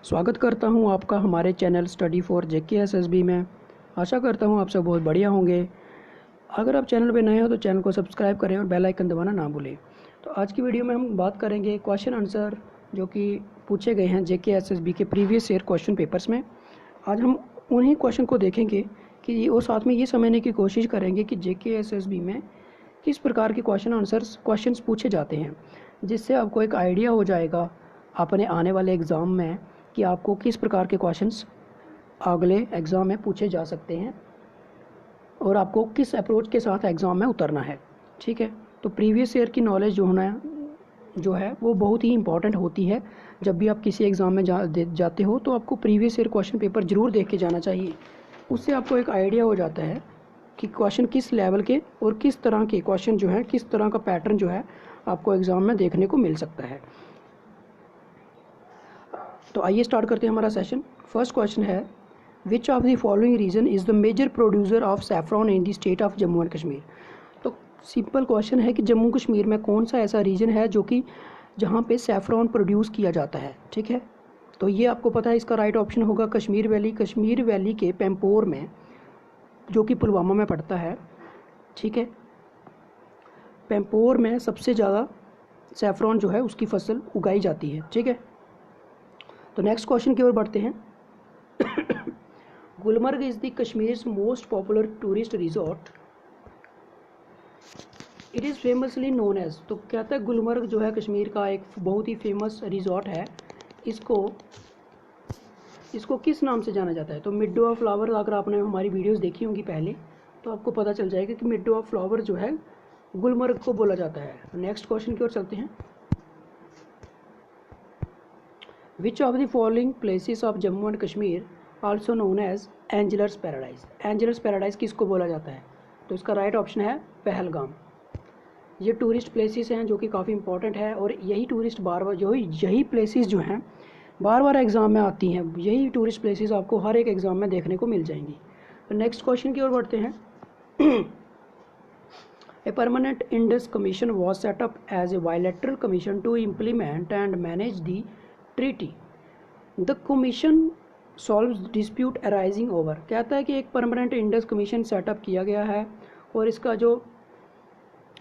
स्वागत करता हूं आपका हमारे चैनल स्टडी फॉर JKSSB में। आशा करता हूं आप सब बहुत बढ़िया होंगे। अगर आप चैनल पे नए हो तो चैनल को सब्सक्राइब करें और बेल आइकन दबाना ना भूलें। तो आज की वीडियो में हम बात करेंगे क्वेश्चन आंसर जो कि पूछे गए हैं JKSSB के प्रीवियस ईयर क्वेश्चन पेपर्स में। आज हम उन्हीं क्वेश्चन को देखेंगे कि और साथ में ये समझने की कोशिश करेंगे कि JKSSB में किस प्रकार के क्वेश्चंस पूछे जाते हैं, जिससे आपको एक आइडिया हो जाएगा अपने आने वाले एग्ज़ाम में कि आपको किस प्रकार के क्वेश्चंस अगले एग्ज़ाम में पूछे जा सकते हैं और आपको किस अप्रोच के साथ एग्ज़ाम में उतरना है। ठीक है, तो प्रीवियस ईयर की नॉलेज जो है वो बहुत ही इंपॉर्टेंट होती है। जब भी आप किसी एग्ज़ाम में जाते हो तो आपको प्रीवियस ईयर क्वेश्चन पेपर ज़रूर देख के जाना चाहिए। उससे आपको एक आइडिया हो जाता है कि क्वेश्चन किस लेवल के और किस तरह के क्वेश्चन जो है, किस तरह का पैटर्न जो है आपको एग्ज़ाम में देखने को मिल सकता है। तो आइए स्टार्ट करते हैं हमारा सेशन। फर्स्ट क्वेश्चन है, which of the following region is the major producer of saffron in the state of Jammu and Kashmir. तो सिंपल क्वेश्चन है कि जम्मू कश्मीर में कौन सा ऐसा रीजन है जो कि जहाँ पे सैफरॉन प्रोड्यूस किया जाता है। ठीक है, तो ये आपको पता है, इसका राइट ऑप्शन होगा कश्मीर वैली। कश्मीर वैली के पैम्पोर में, जो कि पुलवामा में पड़ता है। ठीक है, पैम्पोर में सबसे ज़्यादा सैफरॉन जो है उसकी फसल उगाई जाती है। ठीक है, तो नेक्स्ट क्वेश्चन की ओर बढ़ते हैं। Gulmarg is the Kashmir most popular tourist resort, it is famously known as. तो कहता है गुलमर्ग जो है कश्मीर का एक बहुत ही फेमस रिजॉर्ट है। इसको किस नाम से जाना जाता है? तो मिडो ऑफ फ्लावर। अगर आपने हमारी वीडियोस देखी होंगी पहले तो आपको पता चल जाएगा कि मिडो ऑफ फ्लावर जो है गुलमर्ग को बोला जाता है। नेक्स्ट क्वेश्चन की ओर चलते हैं। Which of the following places of Jammu and Kashmir also known as anglers paradise? Anglers paradise किसको बोला जाता है? तो इसका राइट ऑप्शन है पहलगाम। ये टूरिस्ट प्लेसेस हैं जो कि काफ़ी इंपॉर्टेंट है और यही टूरिस्ट बार बार यही प्लेसेस जो हैं बार बार एग्ज़ाम में आती हैं। यही टूरिस्ट प्लेसेस आपको हर एक एग्ज़ाम में देखने को मिल जाएंगी। तो नेक्स्ट क्वेश्चन की ओर बढ़ते हैं। A permanent Indus Commission was set up as a bilateral commission to implement and manage the treaty. The commission solves dispute arising over। कहता है कि एक परमानेंट इंडस कमीशन सेटअप किया गया है और इसका जो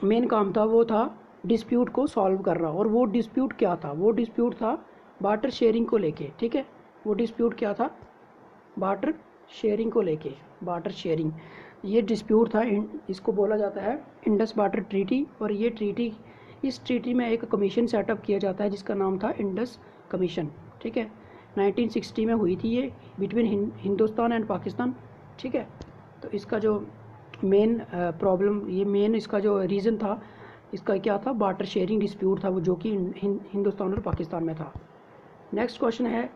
मेन काम था वो था डिस्प्यूट को सॉल्व करना। और वो डिस्प्यूट क्या था? वो डिस्प्यूट था वाटर शेयरिंग को लेके। ठीक है, वो डिस्प्यूट क्या था? वाटर शेयरिंग को लेके। वाटर शेयरिंग ये डिस्प्यूट था। इसको बोला जाता है इंडस वाटर ट्रीटी। और ये ट्रीटी, इस ट्रीटी में एक कमीशन सेटअप किया जाता है जिसका नाम था इंडस कमीशन। ठीक है, 1960 में हुई थी ये बिटवीन हिंदुस्तान एंड पाकिस्तान। ठीक है, तो इसका जो मेन प्रॉब्लम, ये मेन इसका जो रीज़न था इसका क्या था? वाटर शेयरिंग डिस्प्यूट था वो, जो कि हिंदुस्तान और पाकिस्तान में था। नेक्स्ट क्वेश्चन है,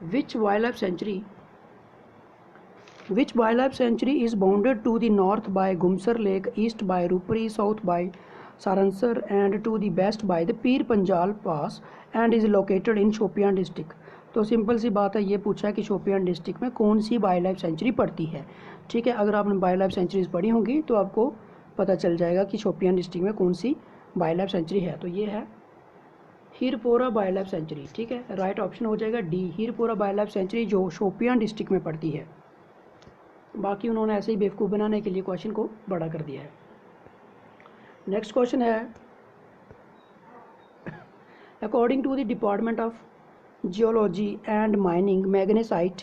Which wildlife sanctuary is bounded to the north by Gumsar Lake, east by Rupari, south by Saransar and to the west by the Pir Panjal Pass and is located in Shopian district। तो simple सी बात है, ये पूछा है कि Shopian district में कौन सी wild life sanctuary पड़ती है। ठीक है, अगर आपने वाइल्ड लाइफ सेंचुरीज पढ़ी होंगी तो आपको पता चल जाएगा कि शोपियान डिस्ट्रिक्ट में कौन सी वाइल्ड लाइफ सेंचुरी है। तो ये है हीरपोरा वाइल्ड लाइफ सेंचुरी। ठीक है, राइट ऑप्शन हो जाएगा D, Hirpora wild life sanctuary, जो शोपियान डिस्ट्रिक्ट में पड़ती है। बाकी उन्होंने ऐसे ही बेवकूफ़ बनाने के लिए क्वेश्चन को बड़ा कर दिया है। नेक्स्ट क्वेश्चन है, according to the department of geology and mining, magnesite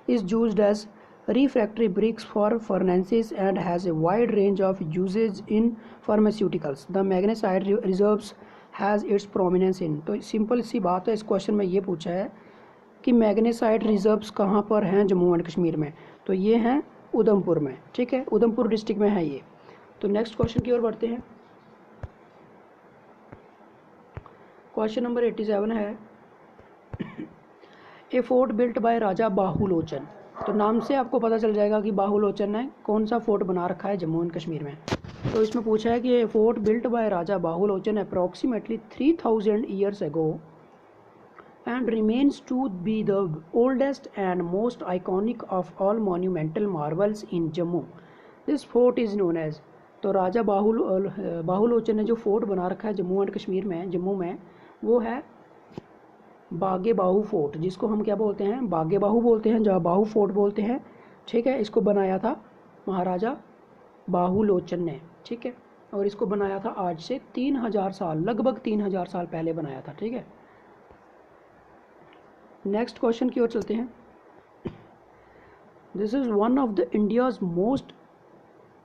is used as refractory bricks for furnaces and has a wide range of uses in pharmaceuticals. The magnesite reserves has its prominence in। तो simple सी बात है, इस question में ये पूछा है कि magnesite reserves कहाँ पर हैं जम्मू एंड कश्मीर में। तो ये हैं उधमपुर में। ठीक है, उधमपुर डिस्ट्रिक्ट में है ये। तो नेक्स्ट क्वेश्चन की ओर बढ़ते हैं। क्वेश्चन नंबर 87 है, ए fort built by Raja Bahulochan. तो नाम से आपको पता चल जाएगा कि बाहुलोचन ने कौन सा फोर्ट बना रखा है जम्मू एंड कश्मीर में। तो इसमें पूछा है कि fort built by Raja Bahulochan approximately 3000 years ago and remains to be the oldest and most iconic of all monumental marvels in Jammu. This fort is known as. तो राजा बाहुलोचन ने जो फोर्ट बना रखा है जम्मू एंड कश्मीर में, जम्मू में, वो है बागे बाहू फोर्ट, जिसको हम क्या बोलते हैं, बागे बाहू बोलते हैं, जहाँ बाहू फोर्ट बोलते हैं। ठीक है, इसको बनाया था महाराजा बाहुलोचन ने। ठीक है, और इसको बनाया था आज से 3000 साल, लगभग 3000 साल पहले बनाया था। ठीक है, नेक्स्ट क्वेश्चन की ओर चलते हैं। This is one of the India's most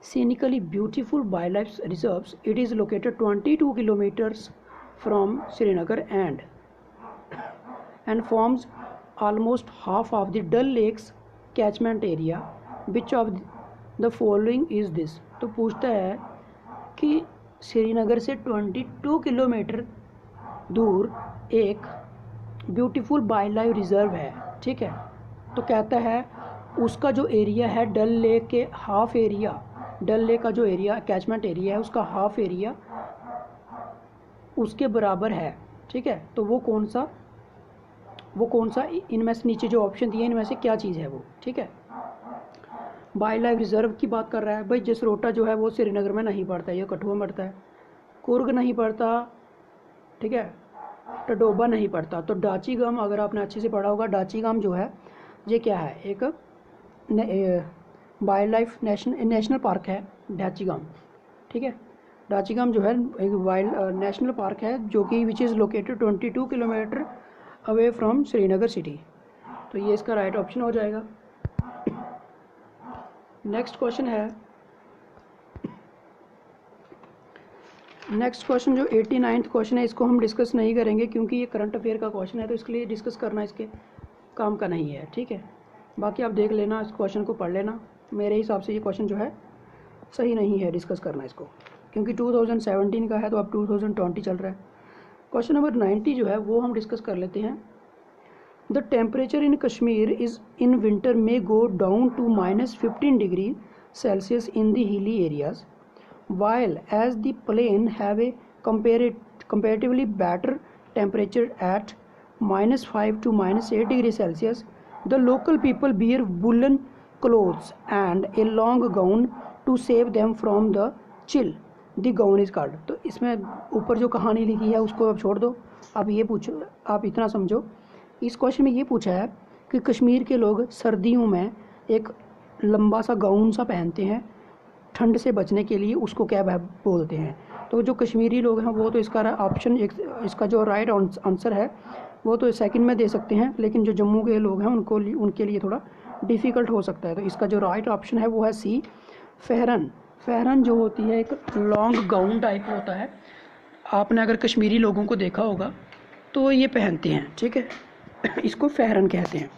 scenically beautiful wildlife reserves. It is located 22 kilometers from Srinagar and forms almost half of the Dal Lake's catchment area. Which of the following is this? तो पूछता है कि श्रीनगर से 22 kilometre दूर एक beautiful wild life reserve है। ठीक है, तो कहता है उसका जो एरिया है डल लेक के हाफ एरिया, डल लेक का जो एरिया कैचमेंट एरिया है उसका हाफ एरिया उसके बराबर है। ठीक है, तो वो कौन सा इनमें से नीचे जो ऑप्शन दिए इनमें से क्या चीज़ है वो। ठीक है, वाइल्ड लाइफ रिजर्व की बात कर रहा है भाई। जसरोटा जो है वो श्रीनगर में नहीं पड़ता है, ये कठुआ में पड़ता है। कुर्ग नहीं पड़ता, ठीक है, टडोबा नहीं पड़ता। तो डाचीगम, अगर आपने अच्छे से पढ़ा होगा, डाचीगम जो है ये क्या है, एक वाइल्ड लाइफ नेशनल पार्क है डाचीगम। ठीक है, डाचीगम जो है एक वाइल्ड नेशनल पार्क है जो कि which is located 22 kilometre away from Srinagar city. तो ये इसका राइट ऑप्शन हो जाएगा। नेक्स्ट क्वेश्चन है, नेक्स्ट क्वेश्चन जो 89th क्वेश्चन है, इसको हम डिस्कस नहीं करेंगे क्योंकि ये करंट अफेयर का क्वेश्चन है, तो इसके लिए डिस्कस करना इसके काम का नहीं है। ठीक है, बाकी आप देख लेना, इस क्वेश्चन को पढ़ लेना। मेरे हिसाब से ये क्वेश्चन जो है सही नहीं है डिस्कस करना इसको, क्योंकि 2017 का है तो अब 2020 चल रहा है। क्वेश्चन नंबर 90 जो है वो हम डिस्कस कर लेते हैं। The temperature in Kashmir is in winter में go down to -15 degree Celsius in the hilly areas, while as the plain have a comparatively better temperature at -5 to -8 degree Celsius, the local people wear woolen clothes and a long gown to save them from the chill. The gown is called. तो इसमें ऊपर जो कहानी लिखी है उसको अब छोड़ दो, अब ये पूछो, आप इतना समझो। इस क्वेश्चन में ये पूछा है कि कश्मीर के लोग सर्दियों में एक लंबा सा गाउन सा पहनते हैं ठंड से बचने के लिए, उसको क्या बोलते हैं। तो जो कश्मीरी लोग हैं वो तो इसका ऑप्शन इसका जो राइट आंसर है वो तो सेकंड में दे सकते हैं, लेकिन जो जम्मू के लोग हैं उनके लिए थोड़ा डिफ़िकल्ट हो सकता है। तो इसका जो राइट ऑप्शन है वो है सी, फेहरन। फेहरन जो होती है एक लॉन्ग गाउन टाइप होता है, आपने अगर कश्मीरी लोगों को देखा होगा तो ये पहनते हैं। ठीक है, इसको फेहरन कहते हैं।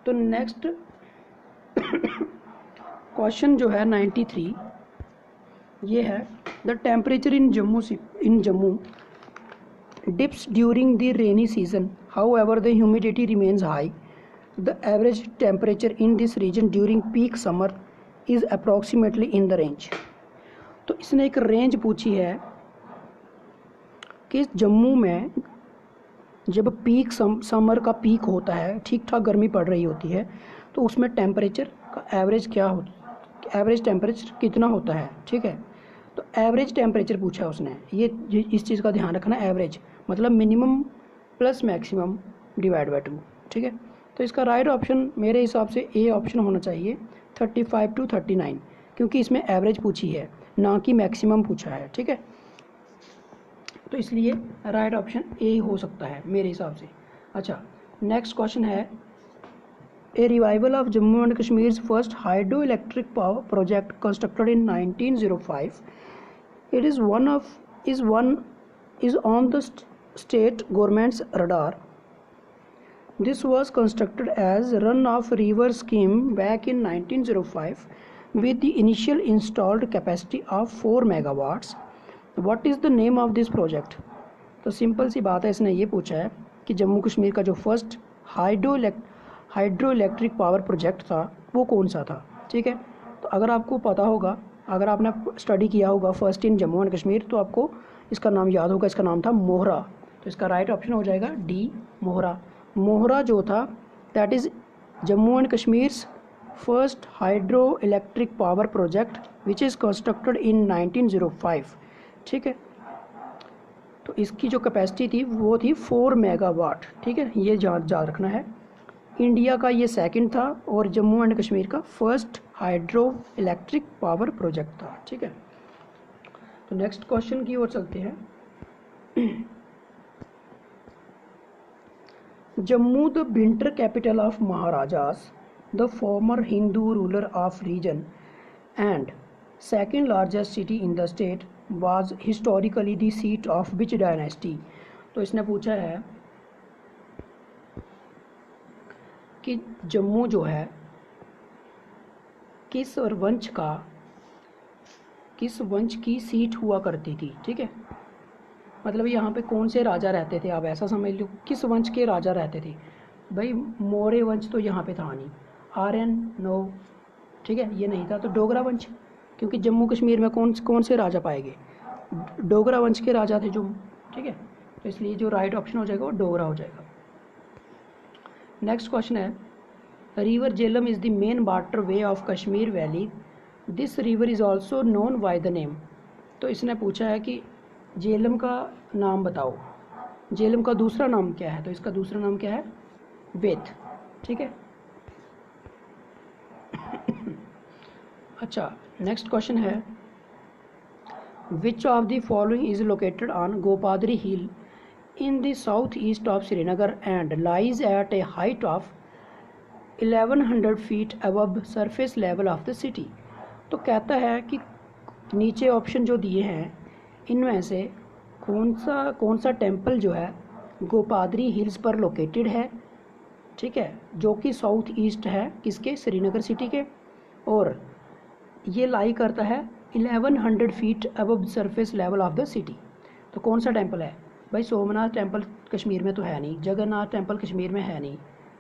तो नेक्स्ट क्वेश्चन जो है 93 ये है, the temperature in Jammu dips during the rainy season, however the humidity remains high. The average temperature in this region during peak summer is approximately in the range. तो इसने एक रेंज पूछी है कि जम्मू में जब पीक समर का पीक होता है, ठीक ठाक गर्मी पड़ रही होती है, तो उसमें टेम्परेचर का एवरेज टेम्परेचर कितना होता है। ठीक है, तो एवरेज टेम्परेचर पूछा है उसने, ये इस चीज़ का ध्यान रखना, एवरेज मतलब minimum plus maximum divide by 2। ठीक है, तो इसका राइट ऑप्शन मेरे हिसाब से ए ऑप्शन होना चाहिए, 35 to 39, क्योंकि इसमें एवरेज पूछी है ना कि मैक्सिमम पूछा है। ठीक है, तो इसलिए राइट ऑप्शन ए हो सकता है मेरे हिसाब से। अच्छा, नेक्स्ट क्वेश्चन है, A revival of Jammu and Kashmir's first hydroelectric power project constructed in 1905. It is on the state government's radar. This was constructed as run-off river scheme back in 1905 with the initial installed capacity of 4 megawatts. What is the name of this project? तो simple सी बात है, इसने ये पूछा है कि जम्मू कश्मीर का जो फर्स्ट हाइड्रोइलेक्ट्रिक पावर प्रोजेक्ट था वो कौन सा था। ठीक है, तो अगर आपको पता होगा, अगर आपने स्टडी किया होगा first in Jammu and Kashmir, तो आपको इसका नाम याद होगा, इसका नाम था मोहरा। तो इसका राइट ऑप्शन हो जाएगा डी, मोहरा। मोहरा जो था that is Jammu and Kashmir's first hydro electric power project which is constructed in 1905। ठीक है, तो इसकी जो कैपेसिटी थी वो थी 4 मेगावाट। ठीक है, ये याद रखना है। इंडिया का ये सेकंड था और जम्मू एंड कश्मीर का first hydro electric power project था। ठीक है, तो नेक्स्ट क्वेश्चन की ओर चलते हैं। Jammu the winter capital of maharajas, the former Hindu ruler of region and second largest city in the state was historically the seat of which dynasty. तो इसने पूछा है कि जम्मू जो है किस वंश की सीट हुआ करती थी। ठीक है, मतलब यहाँ पे कौन से राजा रहते थे, आप ऐसा समझ लो किस वंश के राजा रहते थे। भाई मौर्य वंश तो यहाँ पे था नहीं, आर्यन नो, ठीक है, ये नहीं था। तो डोगरा वंश, क्योंकि जम्मू कश्मीर में कौन से राजा पाएंगे, डोगरा वंश के राजा थे जो। ठीक है, तो इसलिए जो राइट ऑप्शन हो जाएगा वो डोगरा हो जाएगा। नेक्स्ट क्वेश्चन है, river Jhelum is the main water way of Kashmir valley, this river is also known by the name. तो इसने पूछा है कि झेलम का नाम बताओ, झेलम का दूसरा नाम क्या है। तो इसका दूसरा नाम क्या है, वेथ। ठीक है, अच्छा, नेक्स्ट क्वेश्चन है, which of the following is located on Gopadri hill in the south east of Srinagar and lies at a height of 1100 feet above surface level of the city. तो कहता है कि नीचे ऑप्शन जो दिए हैं इनमें से कौन सा टेम्पल जो है गोपादरी हिल्स पर लोकेटेड है। ठीक है, जो कि साउथ ईस्ट है किसके, श्रीनगर सिटी के, और ये लाई करता है 1100 feet above surface level of the city. तो कौन सा टेम्पल है भाई, सोमनाथ टेम्पल कश्मीर में तो है नहीं, जगन्नाथ टेम्पल कश्मीर में है नहीं।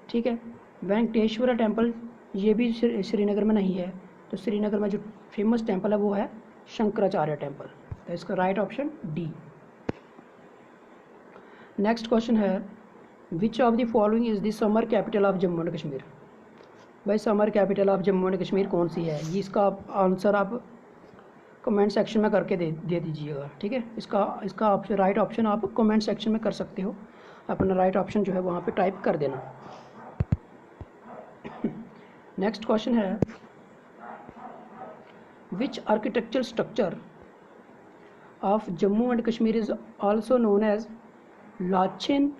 ठीक है, वेंकटेश्वरा टेम्पल ये भी श्रीनगर में नहीं है। तो श्रीनगर में जो फेमस टेम्पल है वो है शंकराचार्य टेम्पल। तो इसका right option D. Next question है, which of the following is the summer capital of Jammu and Kashmir. भाई summer capital of Jammu and Kashmir कौन सी है, ये इसका आंसर आप कमेंट सेक्शन में करके दे दीजिएगा। ठीक है, इसका राइट ऑप्शन आप कमेंट सेक्शन में कर सकते हो, अपना राइट ऑप्शन जो है वहाँ पे टाइप कर देना। नेक्स्ट क्वेश्चन है, which architectural structure of Jammu and Kashmir is also known as Lachen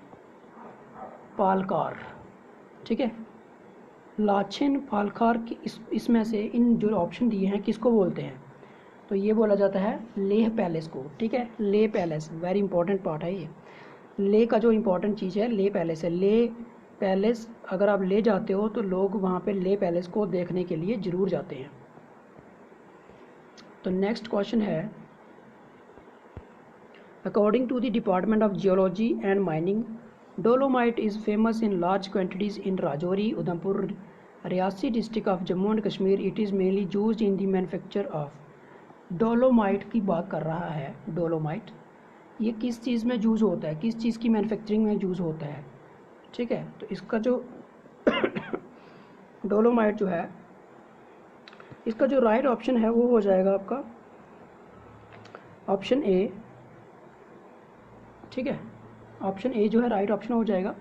Palkar. ठीक है, लाचेन पालकार की इसमें से इन जो ऑप्शन दिए हैं किसको बोलते हैं, तो ये बोला जाता है लेह पैलेस को। ठीक है, Leh palace very important part है ये, लेह का जो इंपॉर्टेंट चीज़ है लेह पैलेस है। लेह पैलेस अगर आप ले जाते हो तो लोग वहाँ पे लेह पैलेस को देखने के लिए ज़रूर जाते हैं। तो नेक्स्ट क्वेश्चन है, according to the department of geology and mining, dolomite is famous in large quantities in Rajouri, Udhampur, Reasi district of Jammu and Kashmir. It is mainly used in the manufacture of. Dolomite की बात कर रहा है, डोलोमाइट ये किस चीज़ में यूज़ होता है, किस चीज़ की मैन्युफैक्चरिंग में यूज़ होता है। ठीक है, तो इसका जो डोलोमाइट जो है इसका जो राइट ऑप्शन है वो हो जाएगा आपका ऑप्शन ए। ठीक है, ऑप्शन ए जो है राइट ऑप्शन हो जाएगा।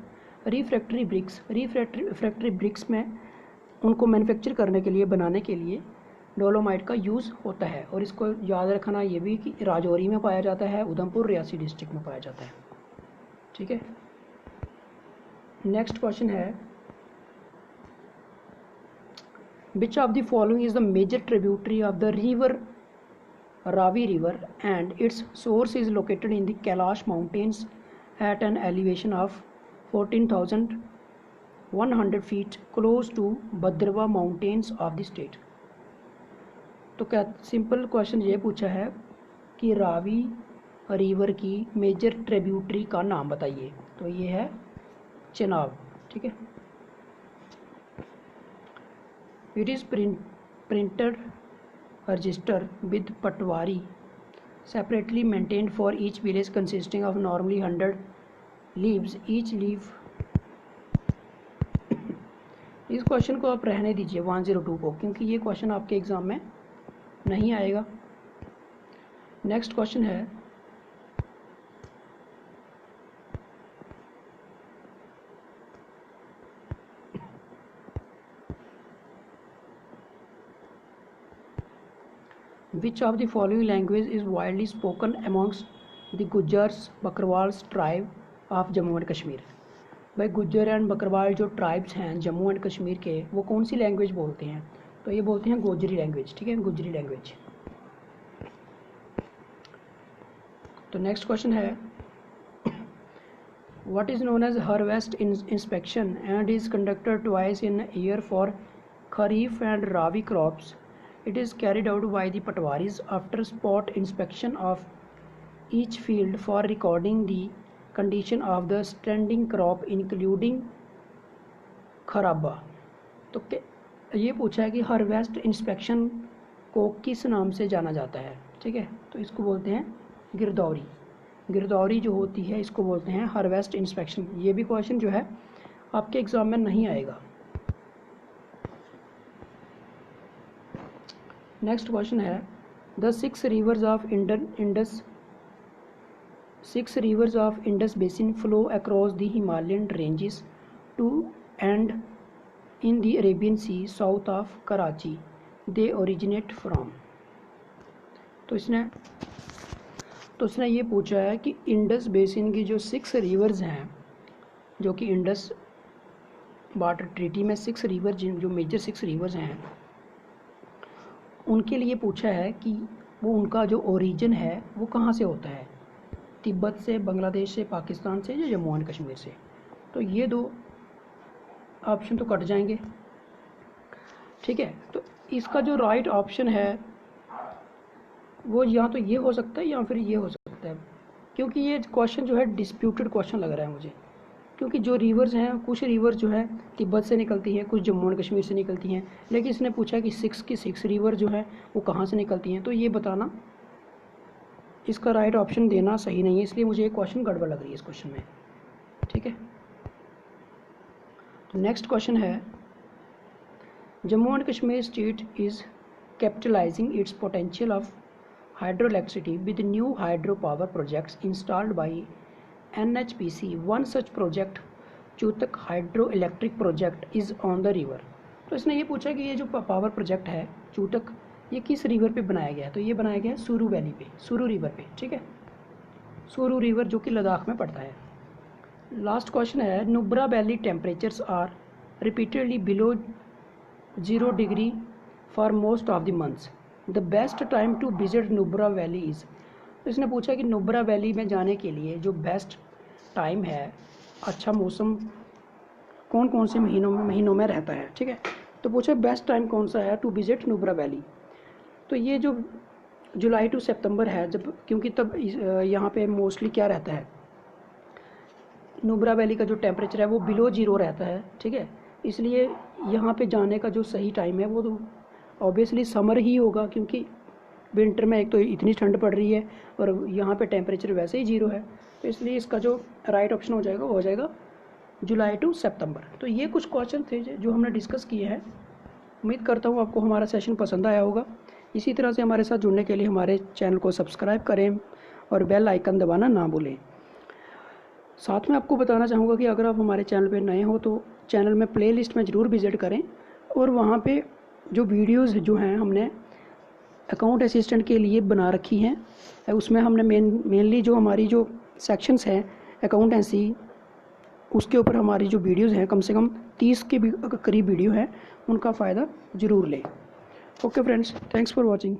रिफ्रैक्टरी ब्रिक्स में उनको मैन्युफैक्चर करने के लिए, बनाने के लिए डोलोमाइट का यूज़ होता है। और इसको याद रखना ये भी कि राजौरी में पाया जाता है, उधमपुर रियासी डिस्ट्रिक्ट में पाया जाता है। ठीक है, नेक्स्ट क्वेश्चन है, which of the following is the major tributary of the river Ravi river and its source is located in the Kailash mountains at an elevation of 14,100 feet close to Bhadrawah mountains of the state. तो क्या simple question ये पूछा है कि Ravi river की major tributary का नाम बताइए, तो ये है चेनाब। ठीक है, it is printed register with patwari separately maintained for each village consisting of normally 100 leaves each leave. इस क्वेश्चन को आप रहने दीजिए 102 को, क्योंकि ये क्वेश्चन आपके एग्ज़ाम में नहीं आएगा। नेक्स्ट क्वेश्चन है Which of the following language is widely spoken amongst the Gujars Bakrwals tribe of Jammu and Kashmir. भाई गुज्जर एंड बकरवाल जो ट्राइब्स हैं जम्मू एंड कश्मीर के, वो कौन सी लैंग्वेज बोलते हैं? तो ये बोलते हैं गोजरी लैंग्वेज। ठीक है, गुजरी लैंग्वेज। तो नेक्स्ट क्वेश्चन है what is known as harvest inspection and is conducted twice in year for kharif and rabi crops. It is carried out by the patwaris after spot inspection of each field for recording the condition of the standing crop including खराबा। तो ये पूछा है कि harvest inspection को किस नाम से जाना जाता है। ठीक है, तो इसको बोलते हैं गिरदौरी। गिरदौरी जो होती है इसको बोलते हैं हार्वेस्ट इंस्पेक्शन। ये भी क्वेश्चन जो है आपके एग्ज़ाम में नहीं आएगा। नेक्स्ट क्वेश्चन है the six rivers of Indus basin flow across the Himalayan ranges to end in the Arabian sea south of Karachi they originate from. तो इसने ये पूछा है कि इंडस बेसिन की जो 6 रिवर्स हैं, जो कि इंडस वाटर ट्रीटी में 6 रिवर जो मेजर 6 रिवर्स हैं, उनके लिए पूछा है कि वो उनका जो ओरिजिन है वो कहाँ से होता है, तिब्बत से, बांग्लादेश से, पाकिस्तान से या जम्मू एंड कश्मीर से। तो ये 2 ऑप्शन तो कट जाएंगे। ठीक है, तो इसका जो राइट ऑप्शन है वो या तो ये हो सकता है या फिर ये हो सकता है, क्योंकि ये क्वेश्चन जो है डिस्प्यूटेड क्वेश्चन लग रहा है मुझे। क्योंकि जो रिवर्स हैं, कुछ रिवर जो है तिब्बत से निकलती हैं, कुछ जम्मू एंड कश्मीर से निकलती हैं, लेकिन इसने पूछा कि 6 रिवर जो है वो कहाँ से निकलती हैं। तो ये बताना, इसका राइट ऑप्शन देना सही नहीं है, इसलिए मुझे ये क्वेश्चन गड़बड़ लग रही है इस क्वेश्चन में। ठीक है, तो नेक्स्ट क्वेश्चन है Jammu and Kashmir state is capitalizing its potential of hydroelectricity with new hydro power projects installed by NHPC। One such project Chutak hydro electric project is on the river. तो इसने ये पूछा कि ये जो पावर प्रोजेक्ट है चूतक, ये किस रिवर पे बनाया गया है? तो ये बनाया गया है सुरू वैली पे, सुरू रिवर पे। ठीक है, सुरू रिवर जो कि लद्दाख में पड़ता है। लास्ट क्वेश्चन है Nubra valley temperatures are repeatedly below 0 degree for most of the months. The best time to visit Nubra valley is. तो इसने पूछा कि नुब्रा वैली में जाने के लिए जो बेस्ट टाइम है, अच्छा मौसम कौन कौन से महीनों में रहता है। ठीक है, तो पूछा बेस्ट टाइम कौन सा है टू विजिट नुब्रा वैली। तो ये जो जुलाई टू सितंबर है, जब, क्योंकि तब यहाँ पे मोस्टली क्या रहता है, नुब्रा वैली का जो टेम्परेचर है वो बिलो 0 रहता है। ठीक है, इसलिए यहाँ पे जाने का जो सही टाइम है वो तो ऑब्वियसली समर ही होगा, क्योंकि विंटर में एक तो इतनी ठंड पड़ रही है और यहाँ पे टेम्परेचर वैसे ही 0 है। तो इसलिए इसका जो राइट ऑप्शन हो जाएगा वो हो जाएगा जुलाई टू सितंबर। तो ये कुछ क्वेश्चन थे जो हमने डिस्कस किए हैं। उम्मीद करता हूँ आपको हमारा सेशन पसंद आया होगा। इसी तरह से हमारे साथ जुड़ने के लिए हमारे चैनल को सब्सक्राइब करें और बेल आइकन दबाना ना भूलें। साथ में आपको बताना चाहूँगा कि अगर आप हमारे चैनल पर नए हो तो चैनल में प्लेलिस्ट में ज़रूर विज़िट करें, और वहाँ पे जो वीडियोज़ जो हैं हमने अकाउंट असिस्टेंट के लिए बना रखी हैं, उसमें हमने मेनली जो हमारी जो सेक्शंस हैं अकाउंटेंसी, उसके ऊपर हमारी जो वीडियोज़ हैं कम से कम 30 के भी करीब वीडियो हैं, उनका फ़ायदा ज़रूर लें। Okay friends, thanks for watching.